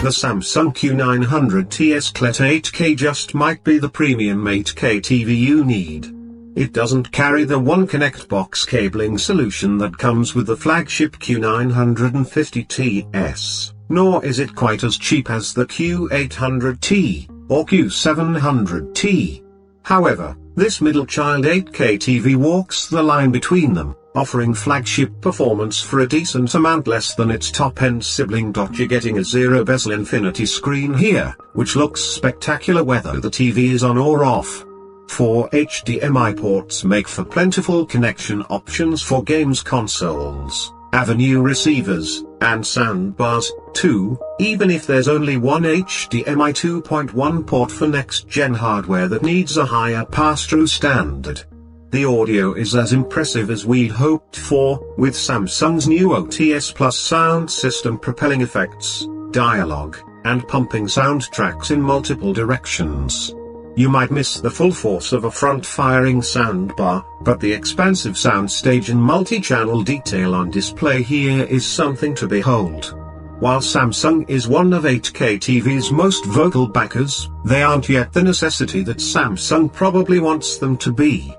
The Samsung Q900TS QLED 8K just might be the premium 8K TV you need. It doesn't carry the One Connect box cabling solution that comes with the flagship Q950TS, nor is it quite as cheap as the Q800T, or Q700T. However, this middle child 8K TV walks the line between them, offering flagship performance for a decent amount less than its top-end sibling. You're getting a zero-bezel infinity screen here, which looks spectacular whether the TV is on or off. 4 HDMI ports make for plentiful connection options for games consoles, Avenue receivers, and soundbars, too, even if there's only one HDMI 2.1 port for next-gen hardware that needs a higher pass-through standard. The audio is as impressive as we'd hoped for, with Samsung's new OTS Plus sound system propelling effects, dialogue, and pumping soundtracks in multiple directions. You might miss the full force of a front-firing soundbar, but the expansive soundstage and multi-channel detail on display here is something to behold. While Samsung is one of 8K TV's most vocal backers, they aren't yet the necessity that Samsung probably wants them to be.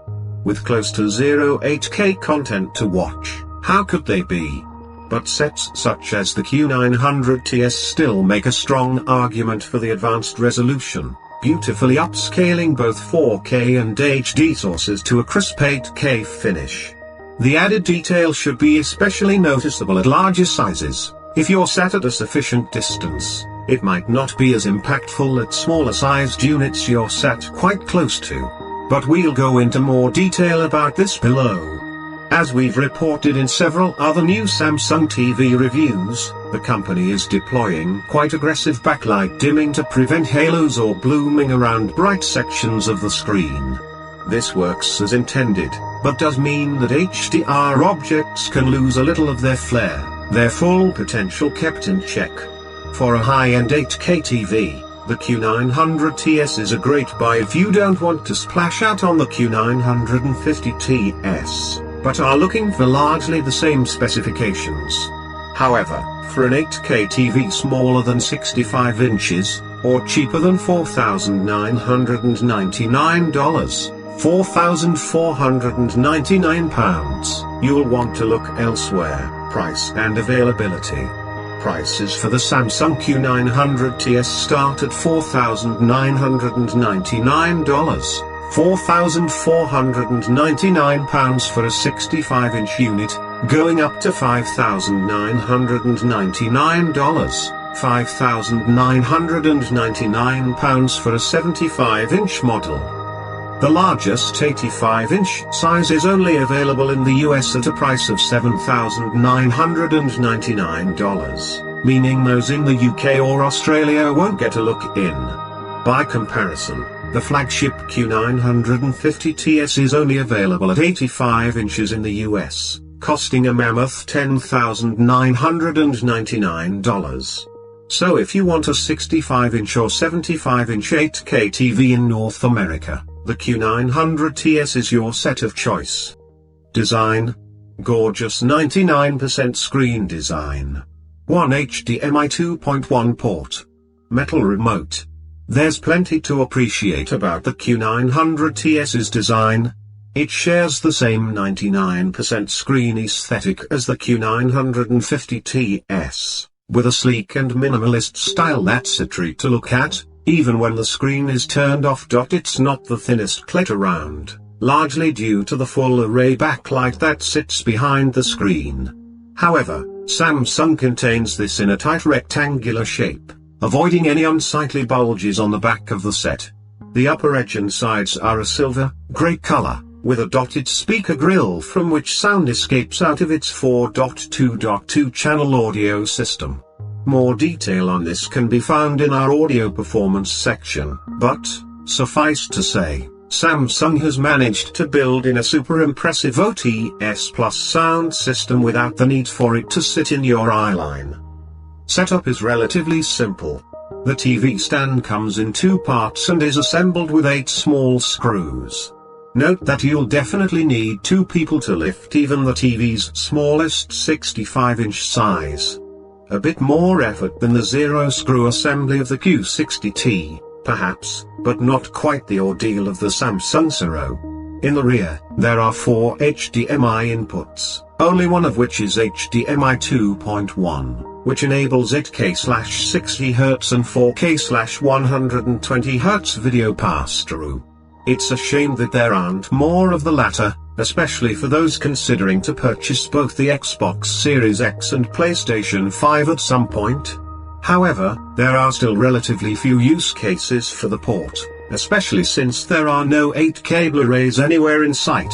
With close to zero 8K content to watch, how could they be? But sets such as the Q900TS still make a strong argument for the advanced resolution, beautifully upscaling both 4K and HD sources to a crisp 8K finish. The added detail should be especially noticeable at larger sizes. If you're sat at a sufficient distance, it might not be as impactful at smaller sized units you're sat quite close to. But we'll go into more detail about this below. As we've reported in several other new Samsung TV reviews, the company is deploying quite aggressive backlight dimming to prevent halos or blooming around bright sections of the screen. This works as intended, but does mean that HDR objects can lose a little of their flair, their full potential kept in check. For a high-end 8K TV, the Q900TS is a great buy if you don't want to splash out on the Q950TS, but are looking for largely the same specifications. However, for an 8K TV smaller than 65 inches, or cheaper than $4,999, £4,499, you'll want to look elsewhere. Price and availability. Prices for the Samsung Q900TS start at $4,999, £4,499 for a 65-inch unit, going up to $5,999, £5,999 for a 75-inch model. The largest 85-inch size is only available in the US at a price of $7,999, meaning those in the UK or Australia won't get a look in. By comparison, the flagship Q950TS is only available at 85 inches in the US, costing a mammoth $10,999. So if you want a 65-inch or 75-inch 8K TV in North America, the Q900TS is your set of choice. Design. Gorgeous 99% screen design. One HDMI 2.1 port. Metal remote. There's plenty to appreciate about the Q900TS's design. It shares the same 99% screen aesthetic as the Q950TS, with a sleek and minimalist style that's a treat to look at. Even when the screen is turned off. It's not the thinnest clit around, largely due to the full array backlight that sits behind the screen. However, Samsung contains this in a tight rectangular shape, avoiding any unsightly bulges on the back of the set. The upper edge and sides are a silver, grey color, with a dotted speaker grille from which sound escapes out of its 4.2.2 channel audio system. More detail on this can be found in our audio performance section, but, suffice to say, Samsung has managed to build in a super impressive OTS Plus sound system without the need for it to sit in your eyeline. Setup is relatively simple. The TV stand comes in 2 parts and is assembled with 8 small screws. Note that you'll definitely need 2 people to lift even the TV's smallest 65-inch size. A bit more effort than the zero-screw assembly of the Q60T, perhaps, but not quite the ordeal of the Samsung Zero. In the rear, there are 4 HDMI inputs, only one of which is HDMI 2.1, which enables 8K/60Hz and 4K/120Hz video pass-through. It's a shame that there aren't more of the latter, especially for those considering to purchase both the Xbox Series X and PlayStation 5 at some point. However, there are still relatively few use cases for the port, especially since there are no 8K Blu-rays anywhere in sight.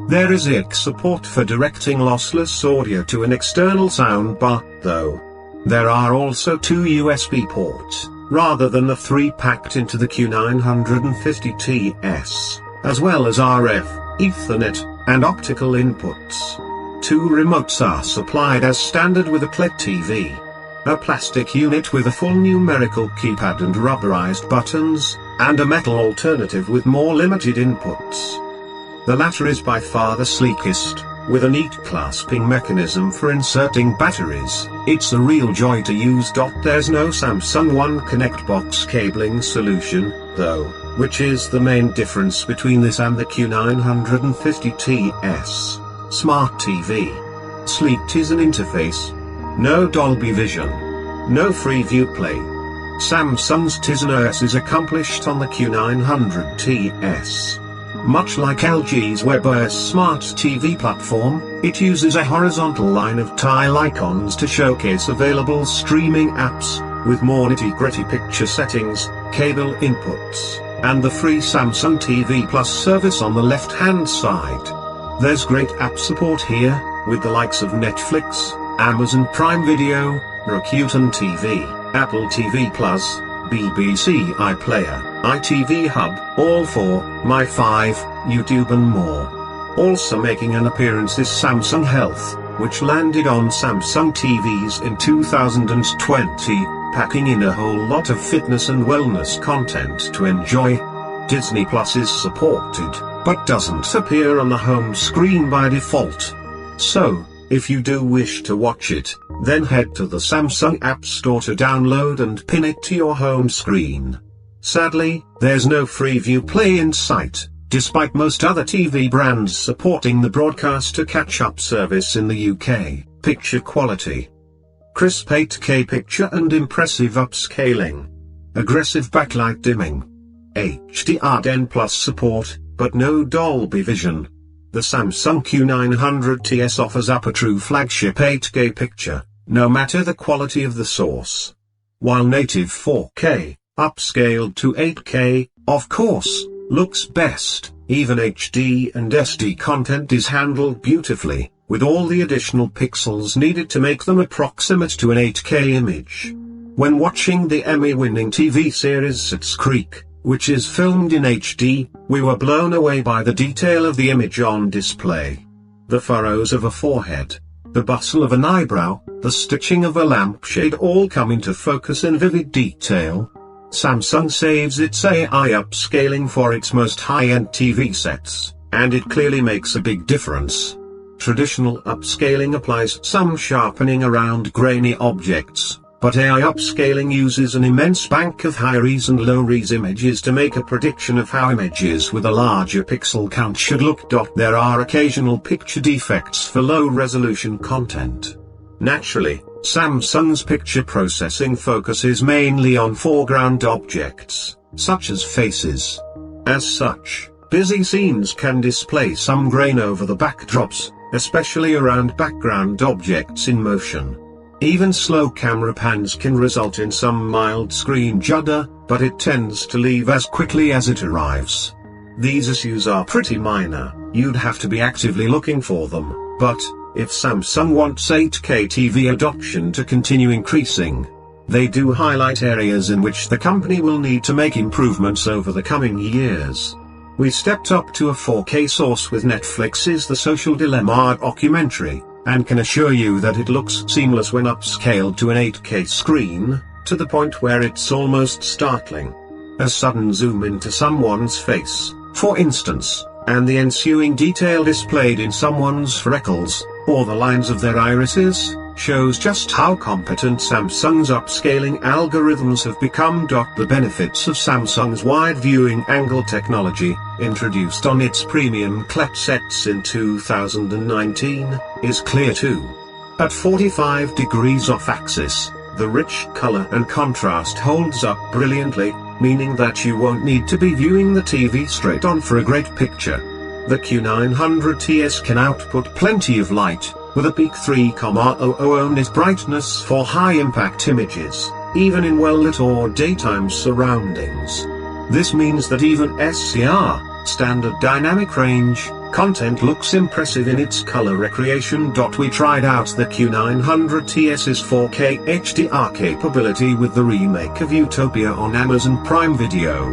There is IAC support for directing lossless audio to an external soundbar, though. There are also 2 USB ports, rather than the 3 packed into the Q900TS, as well as RF, Ethernet, and optical inputs. 2 remotes are supplied as standard with a QLED TV. A plastic unit with a full numerical keypad and rubberized buttons, and a metal alternative with more limited inputs. The latter is by far the sleekest, with a neat clasping mechanism for inserting batteries. It's a real joy to use. There's no Samsung One Connect box cabling solution, though, which is the main difference between this and the Q950TS. Smart TV. Sleek Tizen interface. No Dolby Vision. No Freeview Play. Samsung's Tizen OS is accomplished on the Q900TS. Much like LG's WebOS Smart TV platform, it uses a horizontal line of tile icons to showcase available streaming apps, with more nitty-gritty picture settings, cable inputs, and the free Samsung TV Plus service on the left-hand side. There's great app support here, with the likes of Netflix, Amazon Prime Video, Rakuten TV, Apple TV Plus, BBC iPlayer, ITV Hub, All4, My5, YouTube and more. Also making an appearance is Samsung Health, which landed on Samsung TVs in 2020, packing in a whole lot of fitness and wellness content to enjoy. Disney Plus is supported, but doesn't appear on the home screen by default. So, if you do wish to watch it, then head to the Samsung App Store to download and pin it to your home screen. Sadly, there's no Freeview Play in sight, despite most other TV brands supporting the broadcast to catch-up service in the UK. Picture quality. Crisp 8K picture and impressive upscaling. Aggressive backlight dimming. HDR10 Plus support, but no Dolby Vision. The Samsung Q900TS offers up a true flagship 8K picture, no matter the quality of the source. While native 4K, upscaled to 8K, of course, looks best, even HD and SD content is handled beautifully, with all the additional pixels needed to make them approximate to an 8K image. When watching the Emmy-winning TV series Schitt's Creek, which is filmed in HD, we were blown away by the detail of the image on display. The furrows of a forehead, the bustle of an eyebrow, the stitching of a lampshade all come into focus in vivid detail. Samsung saves its AI upscaling for its most high-end TV sets, and it clearly makes a big difference. Traditional upscaling applies some sharpening around grainy objects, but AI upscaling uses an immense bank of high-res and low-res images to make a prediction of how images with a larger pixel count should look. There are occasional picture defects for low-resolution content. Naturally, Samsung's picture processing focuses mainly on foreground objects, such as faces. As such, busy scenes can display some grain over the backdrops, especially around background objects in motion. Even slow camera pans can result in some mild screen judder, but it tends to leave as quickly as it arrives. These issues are pretty minor, you'd have to be actively looking for them, but if Samsung wants 8K TV adoption to continue increasing, they do highlight areas in which the company will need to make improvements over the coming years. We stepped up to a 4K source with Netflix's The Social Dilemma documentary, and can assure you that it looks seamless when upscaled to an 8K screen, to the point where it's almost startling. A sudden zoom into someone's face, for instance, and the ensuing detail displayed in someone's freckles, or the lines of their irises, shows just how competent Samsung's upscaling algorithms have become. The benefits of Samsung's wide viewing angle technology, introduced on its premium QLED sets in 2019, is clear too. At 45 degrees off axis, the rich color and contrast holds up brilliantly, meaning that you won't need to be viewing the TV straight on for a great picture. The Q900TS can output plenty of light, with a peak 3,000 nit brightness for high-impact images, even in well-lit or daytime surroundings. This means that even SDR, standard dynamic range, content looks impressive in its color recreation. We tried out the Q900TS's 4K HDR capability with the remake of Utopia on Amazon Prime Video.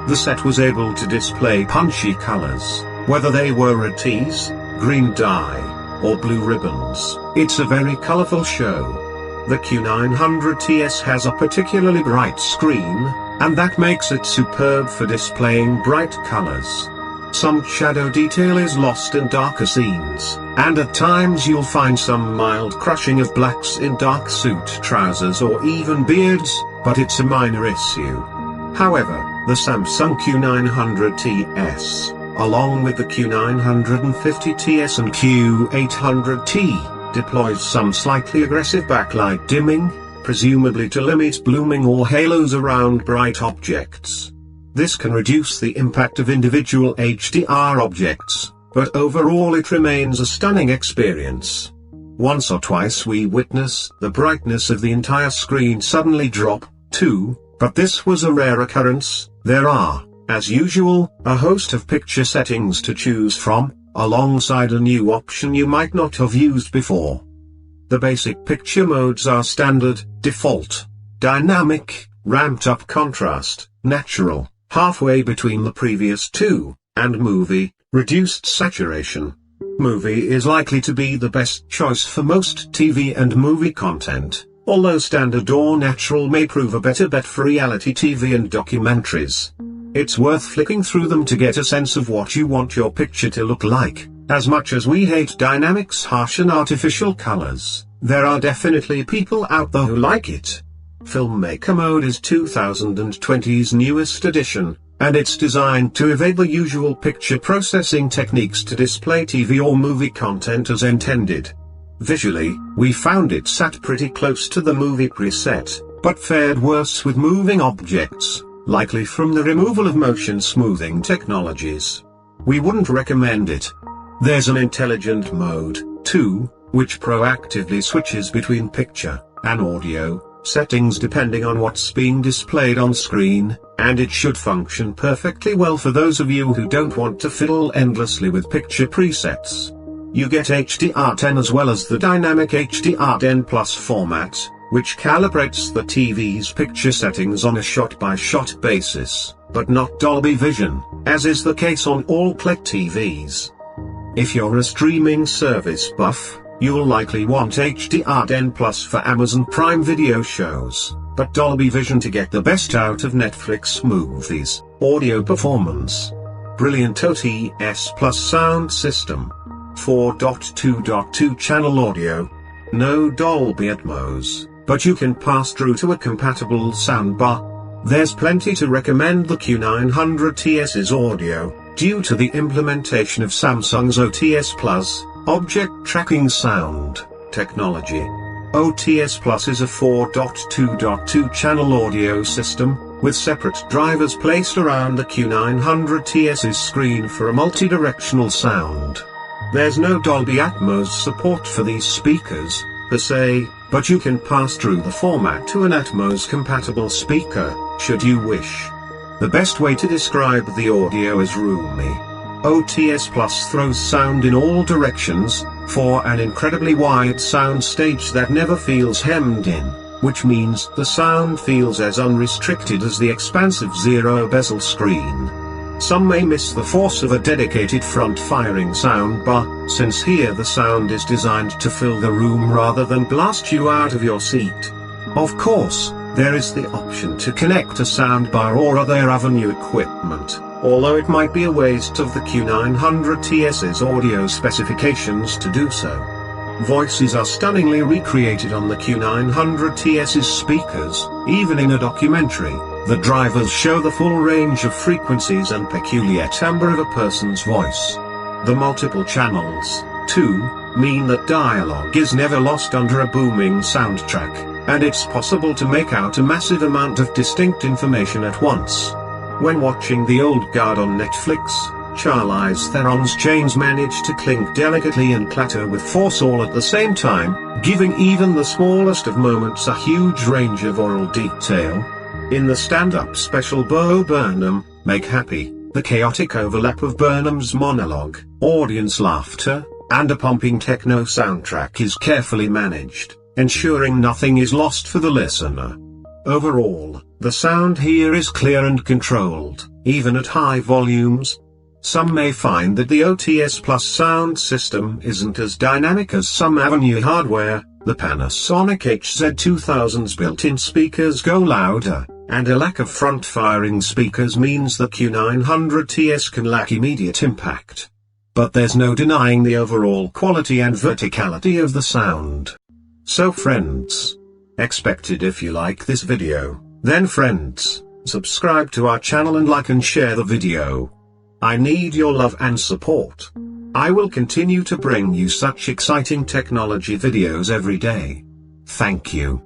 The set was able to display punchy colors, whether they were red tees, green dye, or blue ribbons. It's a very colorful show. The Q900TS has a particularly bright screen, and that makes it superb for displaying bright colors. Some shadow detail is lost in darker scenes, and at times you'll find some mild crushing of blacks in dark suit trousers or even beards, but it's a minor issue. However, the Samsung Q900TS, along with the Q950TS and Q800T, deploys some slightly aggressive backlight dimming, presumably to limit blooming or halos around bright objects. This can reduce the impact of individual HDR objects, but overall it remains a stunning experience. Once or twice we witness the brightness of the entire screen suddenly drop, too, but this was a rare occurrence. There are, as usual, a host of picture settings to choose from, alongside a new option you might not have used before. The basic picture modes are standard, default, dynamic, ramped up contrast, natural, halfway between the previous two, and movie, reduced saturation. Movie is likely to be the best choice for most TV and movie content, although standard or natural may prove a better bet for reality TV and documentaries. It's worth flicking through them to get a sense of what you want your picture to look like. As much as we hate dynamics, harsh and artificial colors, there are definitely people out there who like it. Filmmaker Mode is 2020's newest addition, and it's designed to evade the usual picture processing techniques to display TV or movie content as intended. Visually, we found it sat pretty close to the movie preset, but fared worse with moving objects, likely from the removal of motion smoothing technologies. We wouldn't recommend it. There's an intelligent mode, too, which proactively switches between picture and audio settings depending on what's being displayed on screen, and it should function perfectly well for those of you who don't want to fiddle endlessly with picture presets. You get HDR10 as well as the dynamic HDR10 Plus format, which calibrates the TV's picture settings on a shot-by-shot basis, but not Dolby Vision, as is the case on all QLED TVs. If you're a streaming service buff, you'll likely want HDR10 Plus for Amazon Prime Video shows, but Dolby Vision to get the best out of Netflix movies. Audio performance. Brilliant OTS Plus sound system. 4.2.2 channel audio. No Dolby Atmos, but you can pass through to a compatible soundbar. There's plenty to recommend the Q900TS's audio, due to the implementation of Samsung's OTS Plus, Object Tracking Sound, technology. OTS Plus is a 4.2.2 channel audio system, with separate drivers placed around the Q900TS's screen for a multi-directional sound. There's no Dolby Atmos support for these speakers, per se, but you can pass through the format to an Atmos-compatible speaker, should you wish. The best way to describe the audio is roomy. OTS Plus throws sound in all directions, for an incredibly wide sound stage that never feels hemmed in, which means the sound feels as unrestricted as the expansive zero-bezel screen. Some may miss the force of a dedicated front-firing soundbar, since here the sound is designed to fill the room rather than blast you out of your seat. Of course, there is the option to connect a soundbar or other avenue equipment, although it might be a waste of the Q900TS's audio specifications to do so. Voices are stunningly recreated on the Q900TS's speakers. Even in a documentary, the drivers show the full range of frequencies and peculiar timbre of a person's voice. The multiple channels, too, mean that dialogue is never lost under a booming soundtrack, and it's possible to make out a massive amount of distinct information at once. When watching The Old Guard on Netflix, Charlize Theron's chains manage to clink delicately and clatter with force all at the same time, giving even the smallest of moments a huge range of oral detail. In the stand-up special Bo Burnham, Make Happy, the chaotic overlap of Burnham's monologue, audience laughter, and a pumping techno soundtrack is carefully managed, ensuring nothing is lost for the listener. Overall, the sound here is clear and controlled, even at high volumes. Some may find that the OTS Plus sound system isn't as dynamic as some Avenue hardware. The Panasonic HZ2000's built-in speakers go louder, and a lack of front-firing speakers means the Q900TS can lack immediate impact. But there's no denying the overall quality and verticality of the sound. So friends, expected if you like this video, then friends, subscribe to our channel and like and share the video. I need your love and support. I will continue to bring you such exciting technology videos every day. Thank you.